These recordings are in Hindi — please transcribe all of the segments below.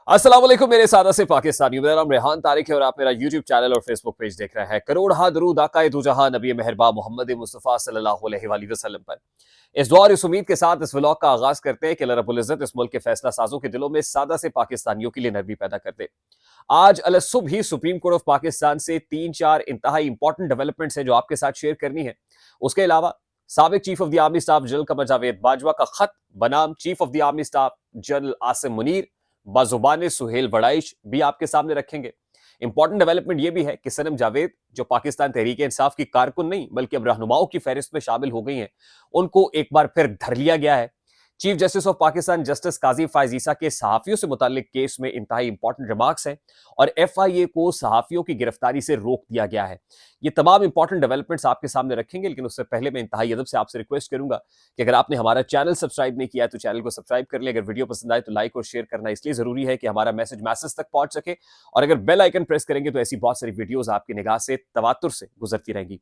अस्सलाम वालेकुम मेरे सादा से पाकिस्तानियों। मेरा नाम रेहान तारिक है और आप मेरा यूट्यूब चैनल और फेसबुक पेज देख रहे हैं। करोड़ हा दरूद आकाए दो जहां नबी मेहरबा मोहम्मद मुस्तफ़ा सल्लल्लाहु अलैहि वसल्लम पर। इस दुआ और इस उम्मीद के साथ इस व्लॉग का आगाज करते हैं कि अल्लाह रब्बुल इज्जत इस मुल्क के फैसला साजों के दिलों में सादा से पाकिस्तानियों के लिए नरमी पैदा कर दे। आज अल सुबह ही सुप्रीम कोर्ट ऑफ पाकिस्तान से 3-4 इंतहाई इंपॉर्टेंट डेवलपमेंट्स हैं जो आपके साथ शेयर करनी है। उसके अलावा साबिक chief of the army staff general Qamar Javed Bajwa का खत बनाम chief of the army staff general Asim Munir बाजुबान सुहेल वड़ाइश भी आपके सामने रखेंगे। इंपॉर्टेंट डेवलपमेंट यह भी है कि सनम जावेद जो पाकिस्तान तहरीक इंसाफ की कारकुन नहीं बल्कि अब रहनुमाओं की फहरिस्त में शामिल हो गई हैं, उनको एक बार फिर धर लिया गया है। Chief justice of Pakistan justice Qazi Faez Isa के सहाफियों से मुतालिक केस में इंतहाई इंपॉर्टेंट रिमार्क्स हैं और एफआईए को सहाफियों की गिरफ्तारी से रोक दिया गया है। ये तमाम इंपॉर्टेंट डेवलपमेंट्स आपके सामने रखेंगे, लेकिन उससे पहले मैं इंतहाई अदब से आपसे रिक्वेस्ट करूंगा कि अगर आपने हमारा चैनल सब्सक्राइब नहीं किया है तो चैनल को सब्सक्राइब कर ले। अगर वीडियो पसंद आए तो लाइक और शेयर करना इसलिए जरूरी है कि हमारा मैसेज मैसेज तक पहुंच सके, और अगर बेल आइकन प्रेस करेंगे तो ऐसी बहुत सारी वीडियोस आपकी निगाह से तवातुर से गुजरती रहेंगी।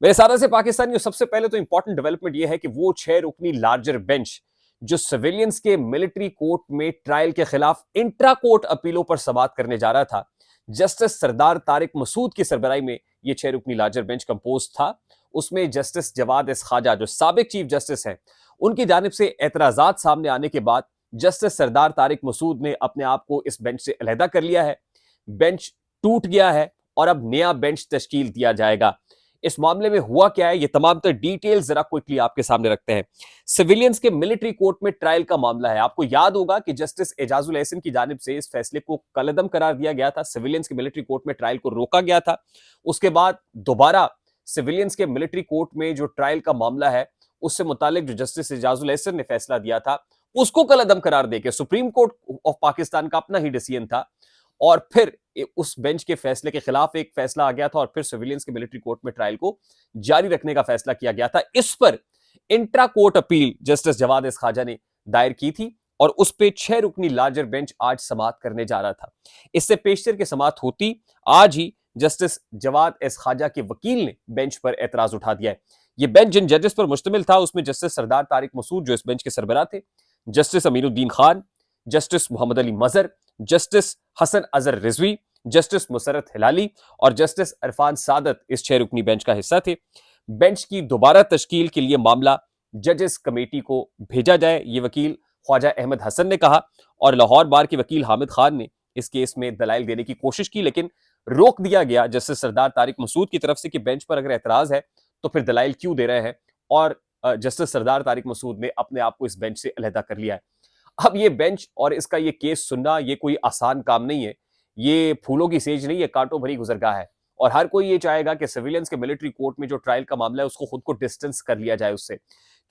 मेरे सारा से पाकिस्तानियों, सबसे पहले तो इंपॉर्टेंट डेवलपमेंट यह है कि वो 6 रुकनी लार्जर बेंच जो सिविलियंस के मिलिट्री कोर्ट में ट्रायल के खिलाफ इंट्रा कोर्ट अपीलों पर समाअत करने जा रहा था, जस्टिस सरदार तारिक मसूद की सरबराही में ये 6 रुकनी लार्जर बेंच कंपोज था। उसमें जस्टिस जवाद एस खाजा जो साबिक चीफ जस्टिस हैं, उनकी जानिब से एतराजात सामने आने के बाद जस्टिस सरदार तारिक मसूद ने अपने आप को इस बेंच से अलहदा कर लिया है। बेंच टूट गया है और अब नया बेंच तश्कील दिया जाएगा। इस मामले में हुआ क्या है, ये तमाम तो डिटेल्स जरा क्विकली आपके सामने रखते हैं। सिविलियंस के मिलिट्री कोर्ट में ट्रायल का मामला है। आपको याद होगा कि जस्टिस एजाजुल एहसन की जानिब से इस फैसले को कलअदम करार दिया गया था। सिविलियंस के मिलिट्री कोर्ट में ट्रायल को रोका गया था। उसके बाद दोबारा सिविलियंस के मिलिट्री कोर्ट में जो ट्रायल का मामला है उससे मुतालिक जो जस्टिस एजाजुल एहसन ने फैसला दिया था उसको कलअदम करार देकर सुप्रीम कोर्ट ऑफ पाकिस्तान का अपना ही डिसीजन था, और फिर उस बेंच के फैसले के खिलाफ एक फैसला आ गया था और फिर सिविलियंस के मिलिट्री कोर्ट में ट्रायल को जारी रखने का फैसला किया गया था। इस पर intra court appeal justice Jawad S Khaja ने दायर की थी और उस पे 6 रुकनी लार्जर बेंच आज समाअत करने जा रहा था। इससे पेशतर की समाअत होती आज ही जस्टिस जवाद एस खाजा के वकील ने बेंच पर एतराज उठा दिया है। यह बेंच जिन जजेस पर मुश्तमिल था उसमें जस्टिस सरदार तारिक मसूद जो इस बेंच के सरबराह थे, जस्टिस अमीनुद्दीन खान, जस्टिस मोहम्मद अली मजहर, जस्टिस हसन अजहर रिजवी, जस्टिस मुसरत हिलाली और जस्टिस इरफान सादत इस 6 रुकनी बेंच का हिस्सा थे। बेंच की दोबारा तश्कील के लिए मामला जजेस कमेटी को भेजा जाए, ये वकील ख्वाजा अहमद हसन ने कहा, और लाहौर बार के वकील हामिद खान ने इस केस में दलाइल देने की कोशिश की, लेकिन रोक दिया गया जस्टिस सरदार तारिक मसूद की तरफ से कि बेंच पर अगर एतराज है तो फिर दलाइल क्यों दे रहे हैं, और जस्टिस सरदार तारिक मसूद ने अपने आप को इस बेंच से अलहदा कर लिया है। अब ये बेंच और इसका ये केस सुनना ये कोई आसान काम नहीं है। ये फूलों की सेज नहीं, ये कांटों भरी गुजरगाह है, और हर कोई ये चाहेगा कि सिविलियंस के मिलिट्री कोर्ट में जो ट्रायल का मामला है उसको खुद को डिस्टेंस कर लिया जाए उससे,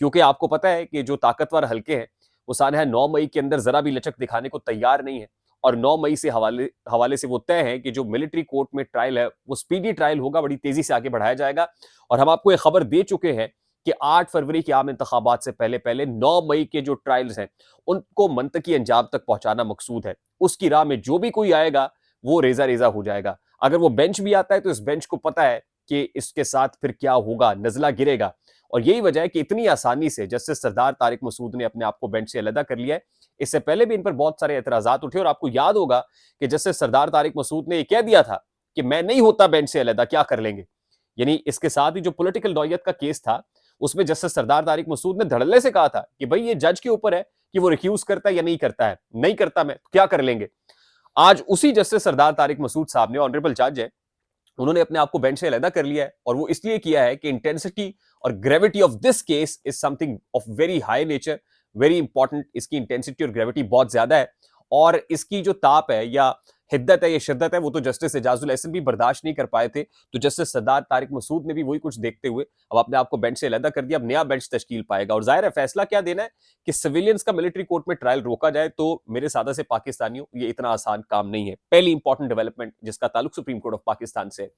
क्योंकि आपको पता है कि जो ताकतवर हल्के हैं वो सानहा 9 मई के अंदर जरा भी लचक दिखाने को तैयार नहीं है, और 9 मई से हवाले से वो तय है कि जो मिलिट्री कोर्ट में ट्रायल है वो स्पीडी ट्रायल होगा, बड़ी तेजी से आगे बढ़ाया जाएगा। और हम आपको ये खबर दे चुके हैं कि 8 फरवरी के आम इंतखाबात से पहले पहले 9 मई के जो ट्रायल्स हैं उनको मंतकी अंजाम तक पहुंचाना मकसूद है। उसकी राह में जो भी कोई आएगा वो रेजा रेजा हो जाएगा। अगर वो बेंच भी आता है तो इस बेंच को पता है कि इसके साथ फिर क्या होगा, नजला गिरेगा, और यही वजह है कि इतनी आसानी से जस्टिस सरदार तारिक मसूद ने अपने आप को बेंच से अलहदा कर लिया है। इससे पहले भी इन पर बहुत सारे एतराजात उठे, और आपको याद होगा कि जस्टिस सरदार तारिक मसूद ने यह कह दिया था कि मैं नहीं होता बेंच से अलहदा, क्या कर लेंगे। यानी इसके साथ ही जो पॉलिटिकल नौयत का केस था उसमें जस्टिस सरदार तारिक मसूद ने धड़ल्ले से कहा था कि भाई ये जज के ऊपर है कि वो रिक्यूज करता है या नहीं करता है, नहीं करता मैं तो क्या कर लेंगे। आज उसी जस्टिस सरदार तारिक मसूद साहब ने, ऑनरेबल जज है, उन्होंने अपने आप को बेंच से अलहदा कर लिया है, और वो इसलिए किया है कि इंटेंसिटी और gravity of this case is something of very high nature, very important. इसकी इंटेंसिटी और ग्रेविटी बहुत ज्यादा है, और इसकी जो ताप है या हिद्दत है या शिद्दत है वो तो जस्टिस एजाजुल एहसन भी बर्दाश्त नहीं कर पाए थे। तो जस्टिस सरदार तारिक मसूद ने भी वही कुछ देखते हुए अब अपने आप को बेंच से अलहदा कर दिया। अब नया बेंच तश्कील पाएगा, और जाहिर है फैसला क्या देना है कि सिविलियंस का मिलिट्री कोर्ट में ट्रायल रोका जाए। तो मेरे सादा से पाकिस्तानियों, ये इतना आसान काम नहीं है। पहली इंपॉर्टेंट डेवलपमेंट जिसका ताल्लुक सुप्रीम कोर्ट ऑफ पाकिस्तान से,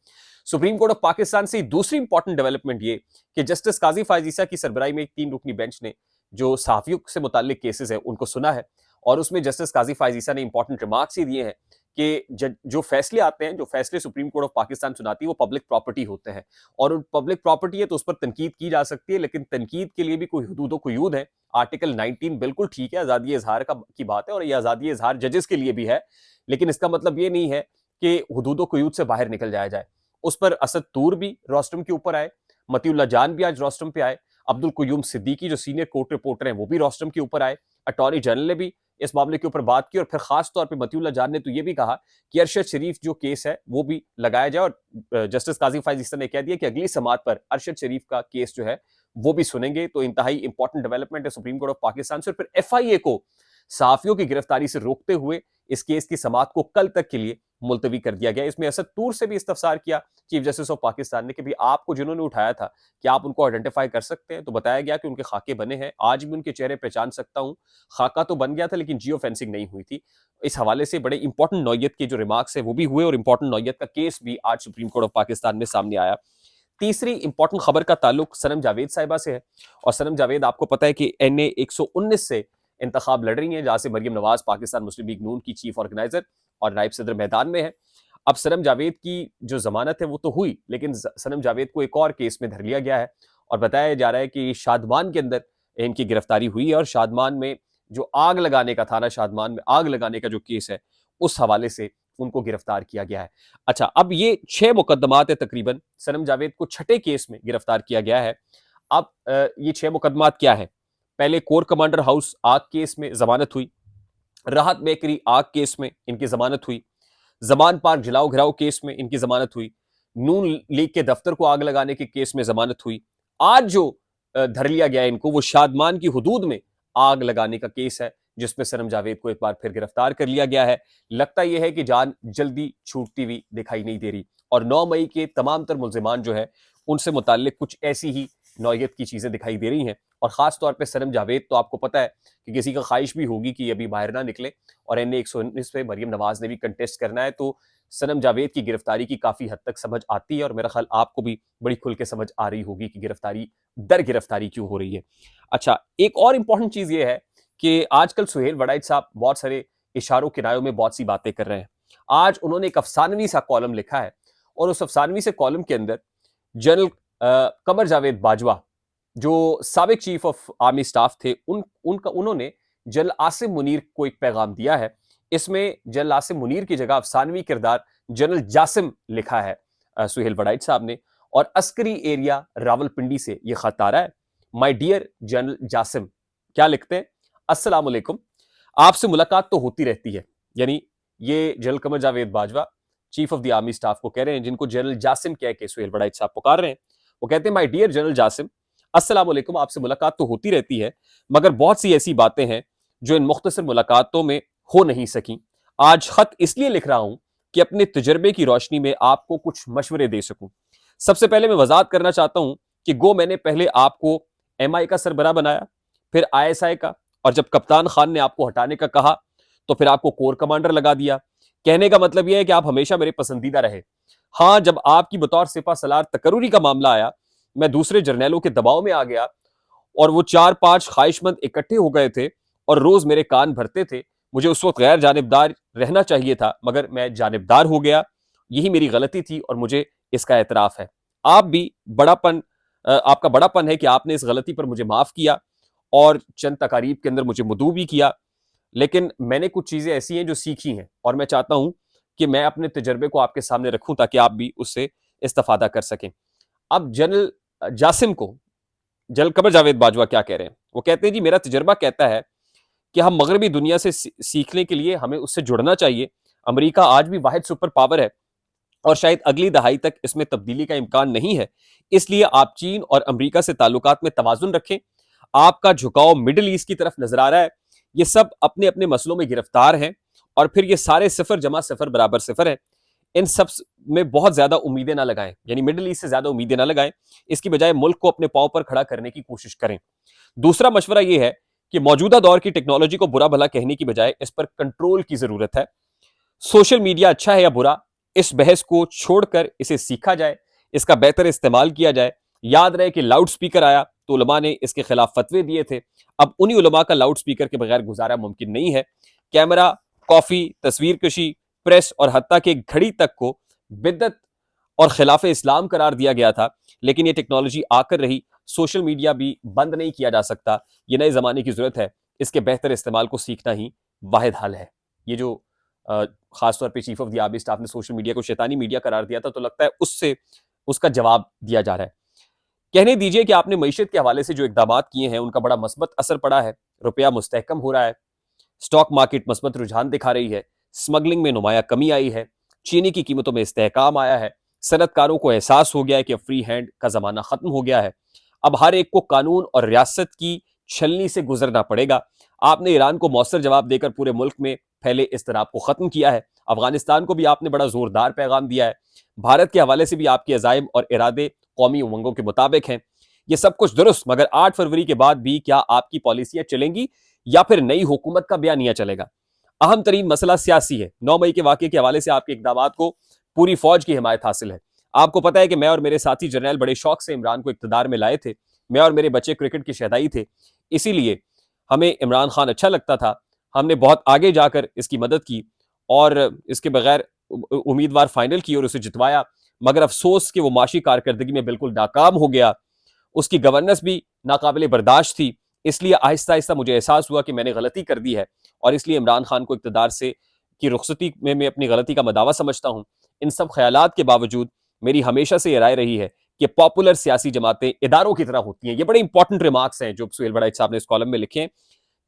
सुप्रीम कोर्ट ऑफ पाकिस्तान से दूसरी इंपॉर्टेंट डेवलपमेंट ये कि जस्टिस काजी फायज ईसा की सरबराही में एक 3 रुकनी बेंच ने जो सहाफियों से मुताल्लिक केसेस है उनको सुना है, और उसमें जस्टिस काजी फायज ईसा ने इंपॉर्टेंट रिमार्क्स ही दिए हैं कि जो फैसले आते हैं, जो फैसले सुप्रीम कोर्ट ऑफ पाकिस्तान सुनाती है, वो पब्लिक प्रॉपर्टी होते हैं और उन पब्लिक प्रॉपर्टी है तो उस पर तनकीद की जा सकती है, लेकिन तनकीद के लिए भी कोई हुदूद कुयूद है। आर्टिकल 19 बिल्कुल ठीक है, आजादी इजहार की बात है और ये आजादी इजहार जजेस के लिए भी है, लेकिन इसका मतलब ये नहीं है कि हुदूद कुयूद से बाहर निकल जाया जाए। उस पर असद तूर भी रोस्टम के ऊपर आए, मतीउल्लाह जान भी आज रोस्टम पे आए, अब्दुल कुयूम सिद्दीकी जो सीनियर कोर्ट रिपोर्टर हैं वो भी रोस्टम के ऊपर आए, अटॉर्नी जनरल ने भी इस मामले के ऊपर बात की और फिर खास तौर पे मतीउल्लाह जान ने तो ये भी कहा कि अरशद शरीफ जो केस है वो भी लगाया जाए और जस्टिस काजी फाइज ईसा ने कह दिया कि अगली समाअत पर अरशद शरीफ का केस जो है वो भी सुनेंगे। तो इंतहाई इंपॉर्टेंट डेवलपमेंट है सुप्रीम कोर्ट ऑफ पाकिस्तान से। और फिर एफआईए को सहाफियों की गिरफ्तारी से रोकते हुए इस केस की समाअत को कल तक के लिए मुलतवी कर दिया गया। इसमें असद तूर से भी इस्तफसार किया चीफ जस्टिस ऑफ पाकिस्तान ने कि भी आपको जिन्होंने उठाया था क्या आप उनको आइडेंटिफाई कर सकते हैं, तो बताया गया कि उनके खाके बने हैं, आज भी उनके चेहरे पहचान सकता हूं, खाका तो बन गया था लेकिन जियो फेंसिंग नहीं हुई थी। इस हवाले से बड़े इंपॉर्टेंट नौयत के जो रिमार्क्स है वो भी हुए और इंपॉर्टेंट नौयत का केस भी आज सुप्रीम कोर्ट ऑफ पाकिस्तान में सामने आया। तीसरी इंपॉर्टेंट खबर का ताल्लुक सनम जावेद साहिबा से है और सनम जावेद आपको पता है कि NA 119 से इंतखाब लड़ रही हैं, जहां से मरियम नवाज पाकिस्तान मुस्लिम लीग नून की चीफ ऑर्गेनाइजर और नायब सदर मैदान में है। अब सनम जावेद की जो जमानत है वो तो हुई, लेकिन सनम जावेद को एक और केस में धर लिया गया है और बताया जा रहा है कि शादमान के अंदर इनकी गिरफ्तारी हुई है और शादमान में जो आग लगाने का था ना, शादमान में आग लगाने का जो केस है उस हवाले से उनको गिरफ्तार किया गया है। अच्छा, अब ये 6 मुकदमात है, तकरीबन सनम जावेद को 6ठे केस में गिरफ्तार किया गया है। अब ये 6 मुकदमात क्या है? पहले कोर कमांडर हाउस आग केस में जमानत हुई, राहत बेकरी आग केस में इनकी जमानत हुई, जमान पार्क जलाओ घिराओ केस में इनकी जमानत हुई, नून लीग के दफ्तर को आग लगाने के केस में जमानत हुई। आज जो धर लिया गया है इनको वो शादमान की हुदूद में आग लगाने का केस है, जिसमें सनम जावेद को एक बार फिर गिरफ्तार कर लिया गया है। लगता यह है कि जान जल्दी छूटती हुई दिखाई नहीं दे रही और 9 मई के तमाम तर मुल्जिमान जो है उनसे मुताल्लिक कुछ ऐसी ही नौयत की चीजें दिखाई दे रही हैं। और खास तौर पे सनम जावेद तो आपको पता है कि किसी का ख्वाहिश भी होगी कि अभी बाहर ना निकले और NA 119 पे मरियम नवाज ने भी कंटेस्ट करना है, तो सनम जावेद की गिरफ्तारी की काफी हद तक समझ आती है और मेरा ख्याल आपको भी बड़ी खुल के समझ आ रही होगी कि गिरफ्तारी दर गिरफ्तारी क्यों हो रही है। अच्छा, एक और इंपॉर्टेंट चीज ये है कि आजकल सुहेल वड़ाइच साहब बहुत सारे इशारों किनारों में बहुत सी बातें कर रहे हैं। आज उन्होंने एक अफसानवी सा कॉलम लिखा है और उस अफसानवी से कॉलम के अंदर जनरल कमर जावेद बाजवा जो साबिक चीफ ऑफ आर्मी स्टाफ थे उन्होंने जनरल आसिम मुनीर को एक पैगाम दिया है। इसमें जनरल आसिम मुनीर की जगह अफसानवी किरदार जनरल जासिम लिखा है सुहेल वड़ाइच साहब ने और अस्करी एरिया रावलपिंडी से यह खत आ रहा है। माय डियर जनरल जासिम, क्या लिखते हैं? अस्सलाम वालेकुम, आपसे मुलाकात तो होती रहती है। यानी ये general Qamar Javed Bajwa chief of the army staff को कह रहे हैं, जिनको जनरल जासिम कह के सुहेल वड़ाइच साहब पुकार रहे हैं। वो कहते हैं माय डियर जनरल जासिम, अस्सलाम वालेकुम, आपसे मुलाकात तो होती रहती है मगर बहुत सी ऐसी बातें हैं जो इन मुख्तसर मुलाकातों में हो नहीं सकी। आज खत इसलिए लिख रहा हूं कि अपने तजर्बे की रोशनी में आपको कुछ मशवरे दे सकूं। सबसे पहले मैं वजाहत करना चाहता हूं कि गो मैंने पहले आपको MI का सरबराह बनाया, फिर ISI का, और जब कप्तान खान ने आपको हटाने का कहा तो फिर आपको कोर कमांडर लगा दिया। कहने का मतलब यह है कि आप हमेशा मेरे पसंदीदा रहे। हाँ, जब आपकी बतौर सिपा सलार तकर्रुरी का मामला आया, मैं दूसरे जर्नैलों के दबाव में आ गया और वो 4-5 ख्वाहिशमंद इकट्ठे हो गए थे और रोज मेरे कान भरते थे। मुझे उस वक्त गैर जानिबदार रहना चाहिए था मगर मैं जानिबदार हो गया। यही मेरी गलती थी और मुझे इसका एतराफ है। आप भी आपका बड़ापन है कि आपने इस गलती पर मुझे माफ किया और चंद तकारीब के अंदर मुझे मदऊ भी किया, लेकिन मैंने कुछ चीजें ऐसी हैं जो सीखी हैं और मैं चाहता हूं कि मैं अपने तजर्बे को आपके सामने रखूं ताकि आप भी उससे इस्तेफादा कर सकें। अब जनरल जासिम को जनरल कमर जावेद बाजवा क्या कह रहे हैं? वो कहते हैं जी, मेरा तजर्बा कहता है कि हम मगरबी दुनिया से सीखने के लिए हमें उससे जुड़ना चाहिए। अमेरिका आज भी वाहिद सुपर पावर है और शायद अगली दहाई तक इसमें तब्दीली का इम्कान नहीं है। इसलिए आप चीन और अमेरिका से ताल्लुकात में तवाजुन रखें। आपका झुकाव मिडिल ईस्ट की तरफ नजर आ रहा है। ये सब अपने अपने मसलों में गिरफ्तार हैं और फिर ये सारे सिफर जमा सिफर बराबर सिफर है। इन सब में बहुत ज्यादा उम्मीदें ना लगाएं, यानी मिडिल ईस्ट से ज्यादा उम्मीदें ना लगाएं। इसकी बजाय मुल्क को अपने पांव पर खड़ा करने की कोशिश करें। दूसरा मशवरा यह है कि मौजूदा दौर की टेक्नोलॉजी को बुरा भला कहने की बजाय इस पर कंट्रोल की जरूरत है। सोशल मीडिया अच्छा है या बुरा, इस बहस को छोड़कर इसे सीखा जाए, इसका बेहतर इस्तेमाल किया जाए। याद रहे कि लाउड स्पीकर आया तो उलमा ने इसके खिलाफ फतवे दिए थे। अब उन्हीं उलमा का लाउड स्पीकर के बगैर गुजारा मुमकिन नहीं है। कैमरा, कॉफी, तस्वीर कशी, प्रेस और हत्ता के घड़ी तक को बिद्दत और खिलाफ इस्लाम करार दिया गया था, लेकिन ये टेक्नोलॉजी आकर रही। सोशल मीडिया भी बंद नहीं किया जा सकता। ये नए जमाने की जरूरत है। इसके बेहतर इस्तेमाल को सीखना ही वाहिद हल है। ये जो खासतौर पे chief of the army staff ने सोशल मीडिया को शैतानी मीडिया करार दिया था, तो लगता है उससे उसका जवाब दिया जा रहा है। कहने दीजिए कि आपने मईशत के हवाले से जो इकदाम किए हैं उनका बड़ा मस्बत असर पड़ा है। रुपया मुस्तहकम हो रहा है, स्टॉक मार्केट मस्बत रुझान दिखा रही है, स्मगलिंग में नुमाया कमी आई है, चीनी की कीमतों में इस्तेहकाम आया है, सनतकारों को एहसास हो गया है कि फ्री हैंड का जमाना खत्म हो गया है। अब हर एक को कानून और रियासत की छलनी से गुजरना पड़ेगा। आपने ईरान को मौसर जवाब देकर पूरे मुल्क में फैले इस्तराब को खत्म किया है। अफगानिस्तान को भी आपने बड़ा जोरदार पैगाम दिया है। भारत के हवाले से भी आपके अजाइम और इरादे कौमी उमंगों के मुताबिक हैं। ये सब कुछ दुरुस्त, मगर 8 फरवरी के बाद भी क्या आपकी पॉलिसियां चलेंगी या फिर नई हुकूमत का बयानिया चलेगा? अहम तरीन मसला सियासी है। 9 मई के वाकये के हवाले से आपके इकदाम को पूरी फौज की हिमायत हासिल है। आपको पता है कि मैं और मेरे साथी जर्नैल बड़े शौक से इमरान को इक्तदार में लाए थे। मैं और मेरे बच्चे क्रिकेट की शहदाई थे, इसीलिए हमें इमरान खान अच्छा लगता था। हमने बहुत आगे जाकर इसकी मदद की और इसके बगैर उम्मीदवार फाइनल की और उसे जितवाया, मगर अफसोस कि वो माशी कारकर्दगी में बिल्कुल नाकाम हो गया। उसकी गवर्नेंस भी नाकाबिले बर्दाश्त थी। इसलिए आहिस्ता आहिस्ता मुझे एहसास हुआ कि मैंने गलती कर दी है और इसलिए इमरान खान को इक़्तिदार से की रुखसती में मैं अपनी गलती का मदावा समझता हूँ। इन सब ख्यालात के बावजूद मेरी हमेशा से ये राय रही है कि पॉपुलर सियासी जमातें इदारों की तरह होती हैं। ये बड़े इंपॉर्टेंट रिमार्क्स हैं जो सुहेल बड़ाइच साहब ने इस कॉलम में लिखे हैं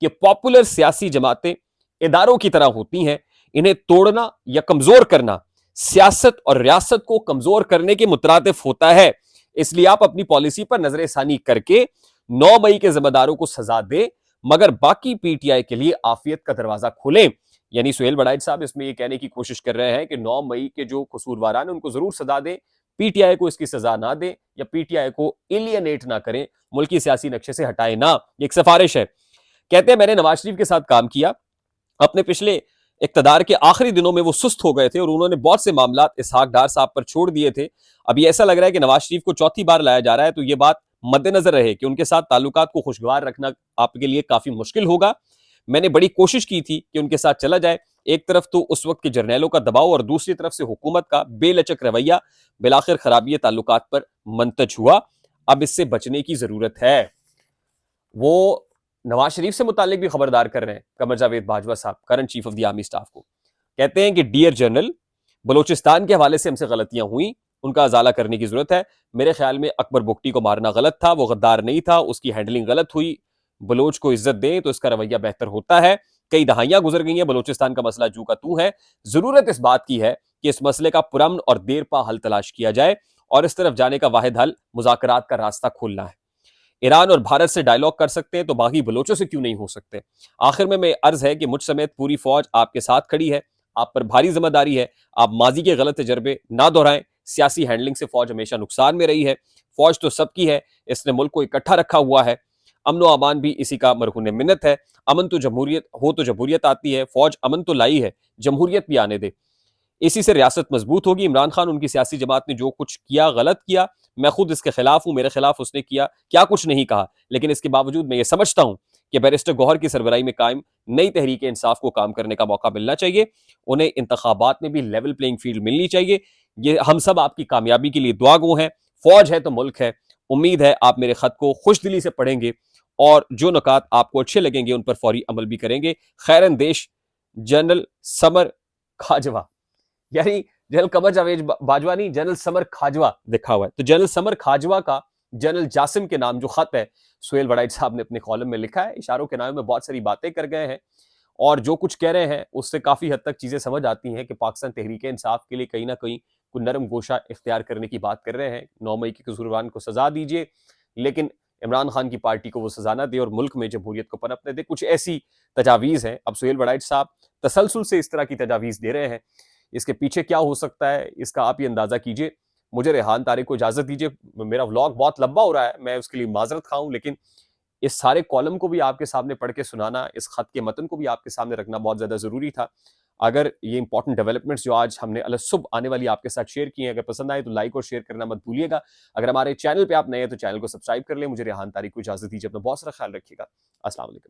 कि पॉपुलर सियासी जमातें इदारों की तरह होती हैं। इन्हें तोड़ना या कमजोर करना सियासत और रियासत को कमजोर करने के मुतरादिफ होता है। इसलिए आप अपनी पॉलिसी पर नजरसानी करके 9 मई के जिम्मेदारों को सजा दें, मगर बाकी पीटीआई के लिए आफियत का दरवाजा खोलें। यानी सुहेल बड़ाइच साहब इसमें यह कहने की कोशिश कर रहे हैं कि 9 मई के जो कसूरवार हैं उनको जरूर सजा दें, पीटीआई को इसकी सजा ना दें या पीटीआई को एलियनेट ना करें, मुल्की सियासी नक्शे से हटाए ना। एक सिफारिश है। कहते हैं मैंने नवाज शरीफ के साथ काम किया। अपने पिछले इक्तदार के आखिरी दिनों में वो सुस्त हो गए थे और उन्होंने बहुत से मामलात इसहाक डार साहब पर छोड़ दिए थे। अभी ऐसा लग रहा है कि नवाज शरीफ को चौथी बार लाया जा रहा है, तो ये बात मद्देनजर रहे कि उनके साथ ताल्लुकात को खुशगवार रखना आपके लिए काफी मुश्किल होगा। मैंने बड़ी कोशिश की थी कि उनके साथ चला जाए। एक तरफ तो उस वक्त के जर्नैलों का दबाव और दूसरी तरफ से हुकूमत का बेलचक रवैया बिलाखिर खराबी ताल्लुकात पर मंतज हुआ। अब इससे बचने की जरूरत है। वो नवाज शरीफ से मुतालिक भी खबरदार कर रहे हैं कमर जावेद बाजवा साहब, current chief of the army staff को। कहते हैं कि डियर जनरल, बलोचिस्तान के हवाले से हमसे गलतियां हुई, उनका अजाला करने की जरूरत है। मेरे ख्याल में अकबर बुगटी को मारना गलत था, वो गद्दार नहीं था, उसकी हैंडलिंग गलत हुई। बलोच को इज्जत दें तो इसका रवैया बेहतर होता है। कई दहाइयां गुजर गई हैं, बलोचिस्तान का मसला जू का तू है। जरूरत इस बात की है कि इस मसले का पुरअमन और देरपा हल तलाश किया जाए और इस तरफ जाने का वाहिद हल मुज़ाकरात का रास्ता खोलना है। ईरान और भारत से डायलॉग कर सकते हैं तो बाकी बलोचों से क्यों नहीं हो सकते? आखिर में मैं अर्ज है कि मुझ समेत पूरी फौज आपके साथ खड़ी है। आप पर भारी जिम्मेदारी है। आप माजी के गलत तजर्बे ना दोहराएं। सियासी हैंडलिंग से फौज हमेशा नुकसान में रही है। फौज तो सबकी है, इसने मुल्क को इकट्ठा रखा हुआ है। अमन व अमान भी इसी का मरहून मिन्नत है। अमन तो जमहूरियत हो तो जमहूरियत आती है। फौज अमन तो लाई है, जमहूरियत भी आने दे। इसी से रियासत मजबूत होगी। इमरान खान उनकी सियासी जमात ने जो कुछ किया गलत किया, मैं खुद इसके खिलाफ हूं। मेरे खिलाफ उसने किया क्या कुछ नहीं कहा, लेकिन इसके बावजूद मैं ये समझता हूं कि बैरिस्टर गौहर की सरबराही में कायम नई तहरीक इंसाफ को काम करने का मौका मिलना चाहिए। उन्हें इंतखाबात में भी लेवल प्लेइंग फील्ड मिलनी चाहिए। ये हम सब आपकी कामयाबी के लिए दुआ गो हैं। फौज है तो मुल्क है। उम्मीद है आप मेरे खत को खुश दिली से पढ़ेंगे और जो नुकात आपको अच्छे लगेंगे उन पर फौरी अमल भी करेंगे। खैरन देश, जनरल समर खाजवा, यानी जनरल कमर जावेद बाजवा नहीं, जनरल समर खाजवा लिखा हुआ है। तो जनरल समर खाजवा का जनरल जासिम के नाम जो खत है, सुहेल बड़ाइच साहब ने अपने कॉलम में लिखा है। इशारों के नाम में बहुत सारी बातें कर गए हैं और जो कुछ कह रहे हैं उससे काफी हद तक चीजें समझ आती हैं कि पाकिस्तान तहरीक इंसाफ के लिए कहीं ना कहीं कोई नरम गोशा इख्तियार करने की बात कर रहे हैं। 9 मई के कसूरवान को सजा दीजिए, लेकिन इमरान खान की पार्टी को वो सजा ना दे और मुल्क में जमहूरियत को पनपने दे। कुछ ऐसी तजावीज़ हैं। अब सुहेल बड़ाइच साहब तसलसल से इस तरह की तजावीज़ दे रहे हैं। इसके पीछे क्या हो सकता है, इसका आप ही अंदाजा कीजिए। मुझे रेहान तारिक को इजाजत दीजिए। मेरा व्लॉग बहुत लंबा हो रहा है, मैं उसके लिए माजरत खाऊं, लेकिन इस सारे कॉलम को भी आपके सामने पढ़ के सुनाना, इस खत के मतन को भी आपके सामने रखना बहुत ज्यादा जरूरी था। अगर ये इंपॉर्टेंट डेवलपमेंट्स जो आज हमने अलसुब आने वाली आपके साथ शेयर की हैं, अगर पसंद आए तो लाइक और शेयर करना मत भूलिएगा। अगर हमारे चैनल पे आप नए हैं तो चैनल को सब्सक्राइब कर लें। मुझे रेहान तारिक को इजाजत दीजिए। अपना बहुत सारा ख्याल रखिएगा। अस्सलाम वालेकुम।